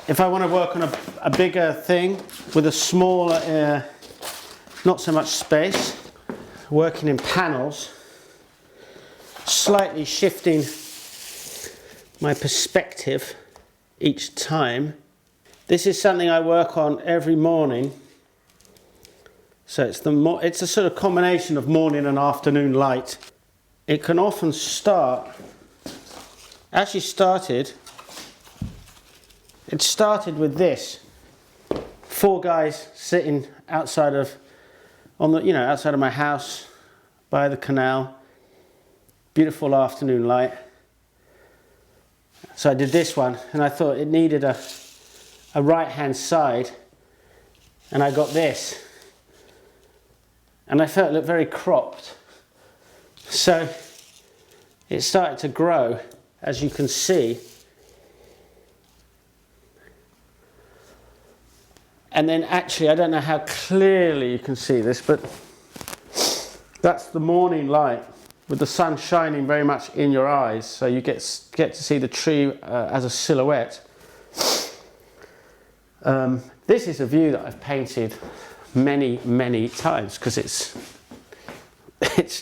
if I want to work on a bigger thing with a smaller, not so much space, working in panels, slightly shifting my perspective each time. This is something I work on every morning. So it's a sort of combination of morning and afternoon light. It can often start, it started with this. 4 guys sitting outside of my house by the canal. Beautiful afternoon light. So I did this one, and I thought it needed a right hand side, and I got this. And I felt it looked very cropped. So it started to grow, as you can see. And then actually, I don't know how clearly you can see this, but that's the morning light with the sun shining very much in your eyes. So you get to see the tree as a silhouette. This is a view that I've painted many, many times because it's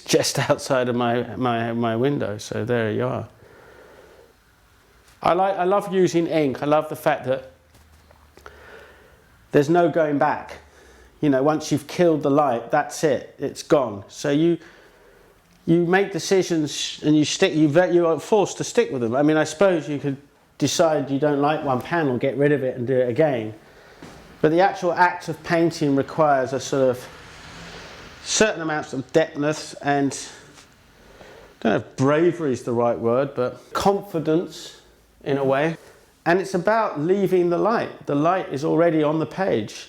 just outside of my window. So there you are. I love using ink. I love the fact that there's no going back. You know, once you've killed the light, that's it. It's gone. So you make decisions and you are forced to stick with them. I mean, I suppose you could decide you don't like one panel, get rid of it and do it again. But the actual act of painting requires a sort of certain amounts of depthness and, I don't know if bravery is the right word, but confidence in a way. And it's about leaving the light. The light is already on the page.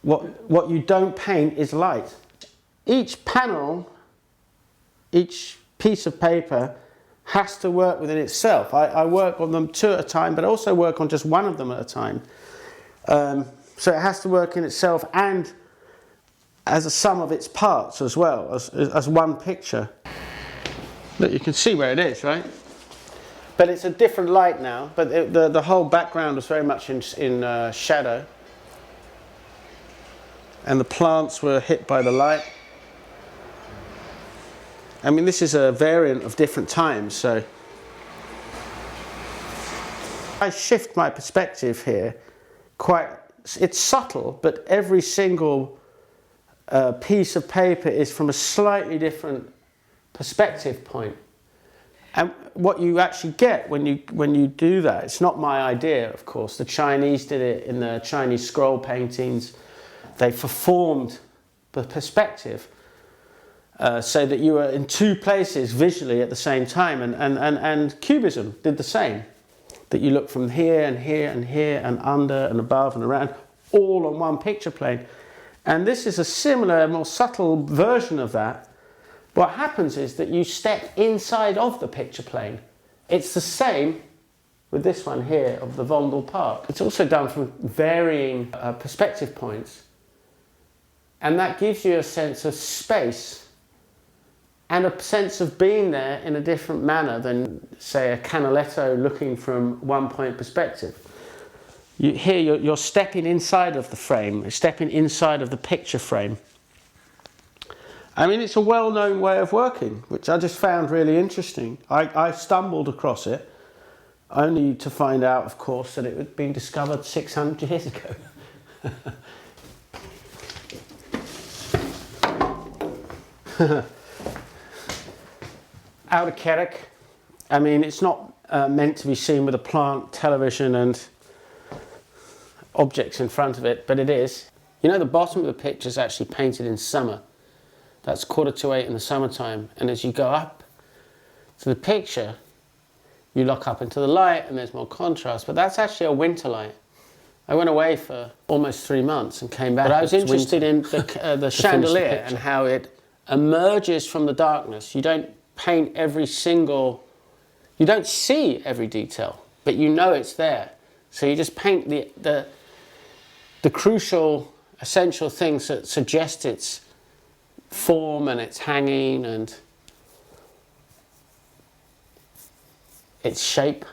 What you don't paint is light. Each panel, each piece of paper has to work within itself. I work on them 2 at a time, but I also work on just one of them at a time. So it has to work in itself and as a sum of its parts as well, as one picture. Look, you can see where it is, right? But it's a different light now, but the whole background was very much in shadow. And the plants were hit by the light. I mean, this is a variant of different times, so I shift my perspective here it's subtle, but every single piece of paper is from a slightly different perspective point. And what you actually get when you do that, it's not my idea, of course. The Chinese did it in the Chinese scroll paintings. They performed the perspective so that you were in 2 places visually at the same time. And Cubism did the same. That you look from here and here and here and under and above and around, all on one picture plane. And this is a similar, more subtle version of that. What happens is that you step inside of the picture plane. It's the same with this one here of the Vondel Park. It's also done from varying perspective points. And that gives you a sense of space and a sense of being there in a different manner than, say, a Canaletto looking from one point perspective. You're stepping inside of the frame, you're stepping inside of the picture frame. I mean, it's a well-known way of working, which I just found really interesting. I stumbled across it, only to find out, of course, that it had been discovered 600 years ago. Oude Kerk, I mean, it's not meant to be seen with a plant, television and objects in front of it, but it is. You know, the bottom of the picture is actually painted in summer. That's 7:45 in the summertime, and as you go up to the picture, you lock up into the light and there's more contrast, but that's actually a winter light. I went away for almost 3 months and came back. But I was interested in the chandelier and how it emerges from the darkness. You don't paint you don't see every detail, but you know it's there. So you just paint the crucial, essential things that suggest its form and its hanging and its shape.